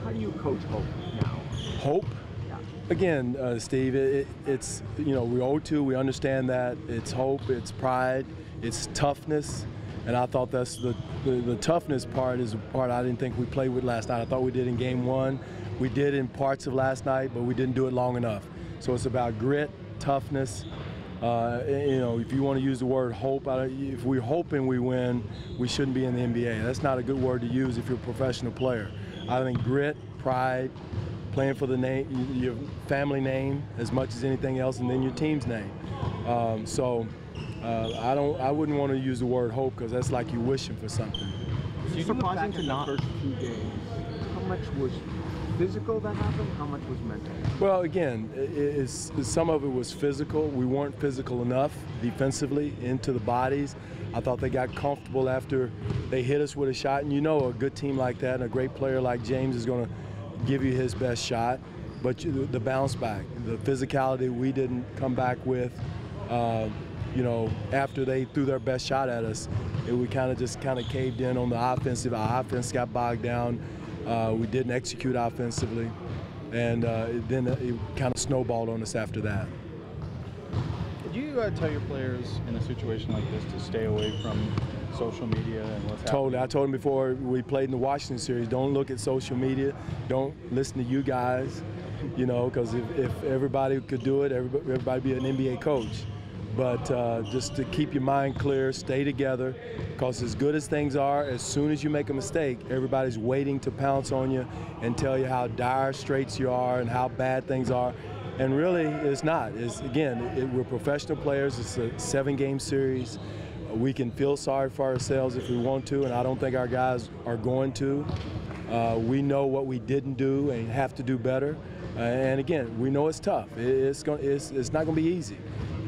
How do you coach hope now? Hope? Yeah. Again, Steve, it's, you know, we're 0-2, we understand that. It's hope, it's pride, it's toughness. And I thought that's the toughness part is the part I didn't think we played with last night. I thought we did in game one. We did in parts of last night, but we didn't do it long enough. So it's about grit, toughness. You know, if you want to use the word hope, if we're hoping we win, we shouldn't be in the NBA. That's not a good word to use if you're a professional player. I think grit, pride, playing for the name, your family name as much as anything else, and then your team's name. I wouldn't want to use the word hope because that's like you wishing for something. It's surprising to not. The first 2 games, how much was physical that happened? How much was mental? Well, again, some of it was physical. We weren't physical enough defensively into the bodies. I thought they got comfortable after they hit us with a shot. And you know, a good team like that and a great player like James is going to give you his best shot. But the bounce back, the physicality we didn't come back with, you know, after they threw their best shot at us, we kind of caved in on the offensive. Our offense got bogged down. We didn't execute offensively, and then it kind of snowballed on us after that. Did you tell your players in a situation like this to stay away from social media and what's happening? Totally. I told them before we played in the Washington series, don't look at social media, don't listen to you guys, you know, because if everybody could do it, everybody be an NBA coach. But just to keep your mind clear, stay together, because as good as things are, as soon as you make a mistake, everybody's waiting to pounce on you and tell you how dire straits you are and how bad things are. And really, it's not. Again, we're professional players. It's a 7-game series. We can feel sorry for ourselves if we want to, and I don't think our guys are going to. We know what we didn't do and have to do better. And again, we know it's tough. It's not going to be easy.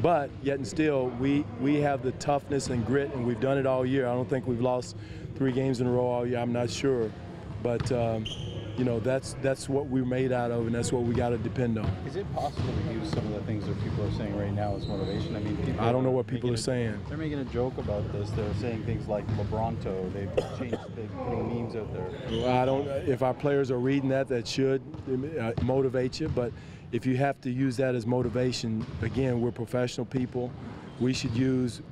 But yet and still, we have the toughness and grit, and we've done it all year. I don't think we've lost 3 games in a row all year. I'm not sure. But, you know, that's what we're made out of, and that's what we got to depend on. Is it possible to use some of the things that people are saying right now as motivation? I mean, I don't know what people are saying. They're making a joke about this. They're saying things like LeBronto. They're putting memes out there. Well, if our players are reading that should motivate you. But if you have to use that as motivation, again, we're professional people. We should use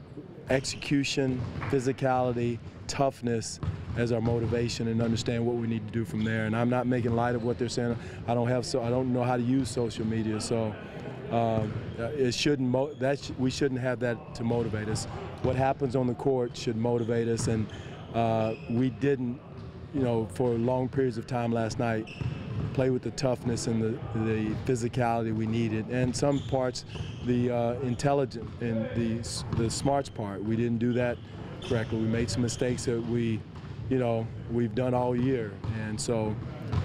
execution, physicality, toughness as our motivation and understand what we need to do from there. And I'm not making light of what they're saying. I don't know how to use social media, so we shouldn't have that to motivate us. What happens on the court should motivate us, and we didn't, you know, for long periods of time last night, play with the toughness and the physicality we needed, and some parts the intelligent and the smarts part. We didn't do that correctly. We made some mistakes that we've done all year, and so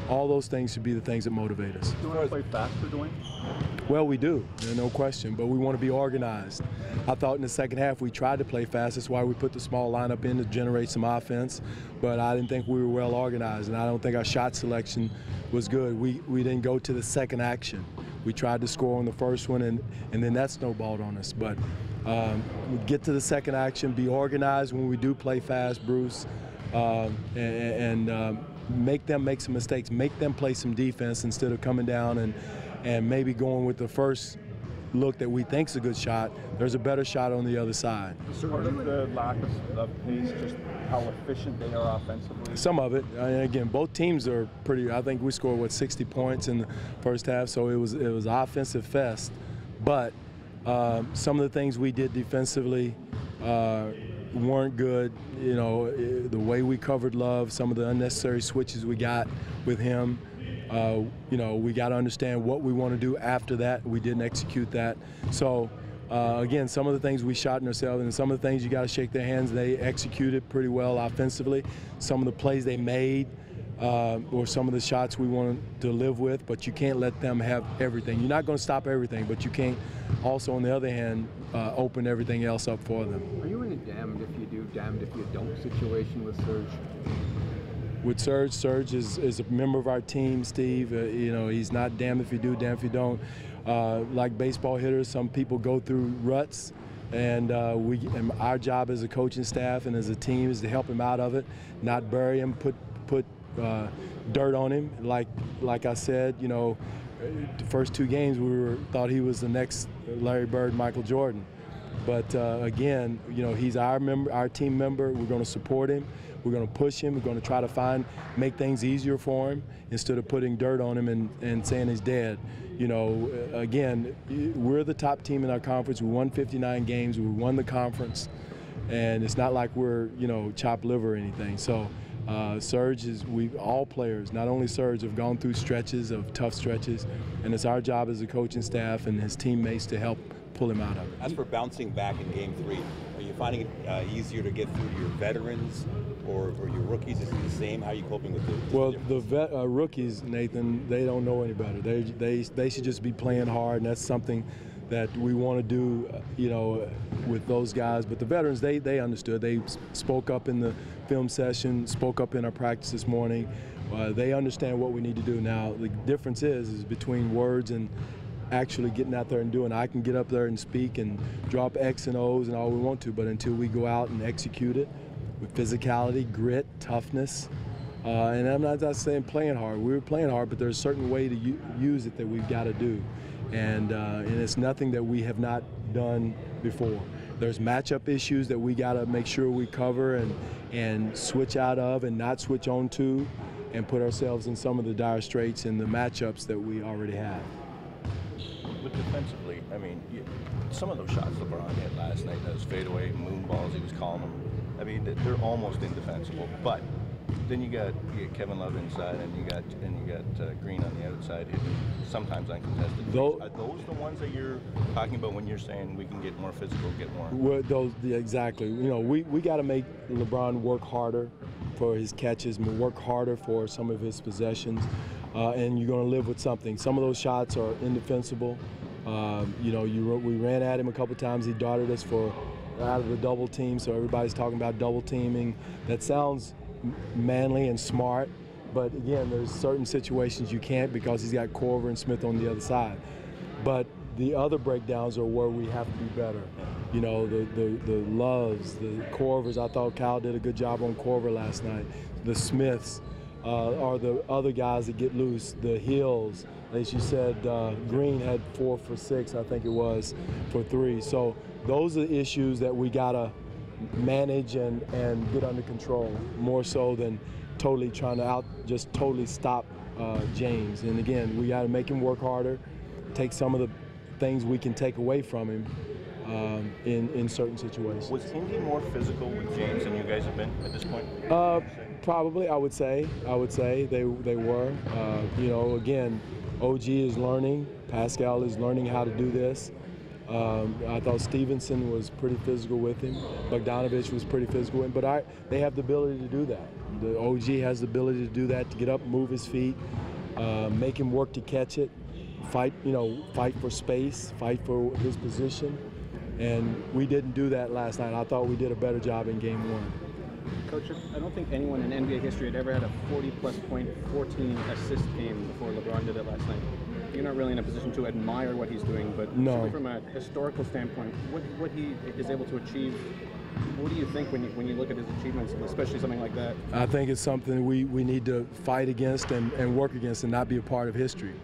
all those things should be the things that motivate us. Do you want to play faster, Dwane? Well, we do, no question, but we want to be organized. I thought in the second half we tried to play fast. That's why we put the small lineup in to generate some offense, but I didn't think we were well organized, and I don't think our shot selection was good. We didn't go to the second action. We tried to score on the first one, and then that snowballed on us. But we get to the second action, be organized when we do play fast, Bruce, and make them make some mistakes, make them play some defense instead of coming down and maybe going with the first look that we think's a good shot. There's a better shot on the other side. So part of the lack of pace, just how efficient they are offensively? Some of it. Again, both teams are pretty. I think we scored 60 points in the first half, so it was offensive fest. But some of the things we did defensively weren't good. You know, the way we covered Love, some of the unnecessary switches we got with him. You know, we got to understand what we want to do after that. We didn't execute that. So, again, some of the things we shot in ourselves, and some of the things you got to shake their hands. They executed pretty well offensively. Some of the plays they made, or some of the shots we wanted to live with, but you can't let them have everything. You're not going to stop everything, but you can't also, on the other hand, open everything else up for them. Are you in a damned if you do, damned if you don't situation with Serge? With Serge is a member of our team, Steve. You know, he's not damned if you do, damned if you don't. Like baseball hitters, some people go through ruts, and our job as a coaching staff and as a team is to help him out of it, not bury him, put dirt on him. Like I said, you know, the first 2 games we thought he was the next Larry Bird, Michael Jordan. But again, you know, he's our team member. We're going to support him. We're going to push him. We're going to try to make things easier for him instead of putting dirt on him and saying he's dead. You know, again, we're the top team in our conference. We won 59 games. We won the conference. And it's not like we're, you know, chopped liver or anything. So Serge all players, not only Serge, have gone through stretches of tough stretches. And it's our job as a coaching staff and his teammates to help pull him out of it. As for bouncing back in Game 3, are you finding it easier to get through to your veterans or your rookies? Is it the same? How are you coping with it? Well, the rookies, Nathan, they don't know any better. They should just be playing hard, and that's something that we want to do, you know, with those guys. But the veterans, they understood. They spoke up in the film session, spoke up in our practice this morning. They understand what we need to do. Now, the difference is between words and actually getting out there and doing. I can get up there and speak and drop X and O's and all we want to, but until we go out and execute it with physicality, grit, toughness, and I'm not saying playing hard. We were playing hard, but there's a certain way to use it that we've got to do, and it's nothing that we have not done before. There's matchup issues that we got to make sure we cover and switch out of and not switch on to, and put ourselves in some of the dire straits in the matchups that we already have. But defensively, I mean, some of those shots LeBron hit last night, those fadeaway moon balls he was calling them, I mean, they're almost indefensible. But then you got Kevin Love inside, and you got Green on the outside, sometimes uncontested. Are those the ones that you're talking about when you're saying we can get more physical, get more? Well, exactly. You know, we got to make LeBron work harder for his catches, work harder for some of his possessions. And you're going to live with something. Some of those shots are indefensible. You know, we ran at him a couple times. He darted us out of the double team, so everybody's talking about double teaming. That sounds manly and smart, but again, there's certain situations you can't because he's got Corver and Smith on the other side. But the other breakdowns are where we have to be better. You know, the Loves, the Corvers. I thought Kyle did a good job on Corver last night. The Smiths. Are the other guys that get loose, the Hills. As you said, Green had 4 for 6, I think it was, for 3. So those are the issues that we gotta manage and get under control, more so than totally trying to just totally stop James. And again, we gotta make him work harder, take some of the things we can take away from him in certain situations. Was Indy more physical with James than you guys have been at this point? Probably, I would say they were. You know, again, OG is learning. Pascal is learning how to do this. I thought Stevenson was pretty physical with him. Bogdanovich was pretty physical with him. But they have the ability to do that. The OG has the ability to do that, to get up, move his feet, make him work to catch it, fight for space, fight for his position. And we didn't do that last night. I thought we did a better job in Game 1. Coach, I don't think anyone in NBA history had ever had a 40-plus point, 14-assist game before LeBron did it last night. You're not really in a position to admire what he's doing, but certainly from a historical standpoint, what he is able to achieve, what do you think when you look at his achievements, especially something like that? I think it's something we need to fight against and work against and not be a part of history.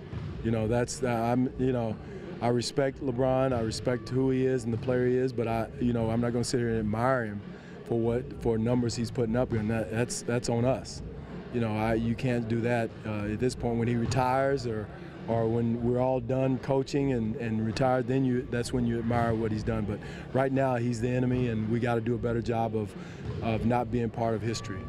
You know, that's I respect LeBron, I respect who he is and the player he is, but I'm not going to sit here and admire him for numbers he's putting up here, and that's on us. You know, you can't do that at this point. When he retires or when we're all done coaching and retired, then that's when you admire what he's done. But right now, he's the enemy, and we got to do a better job of not being part of history.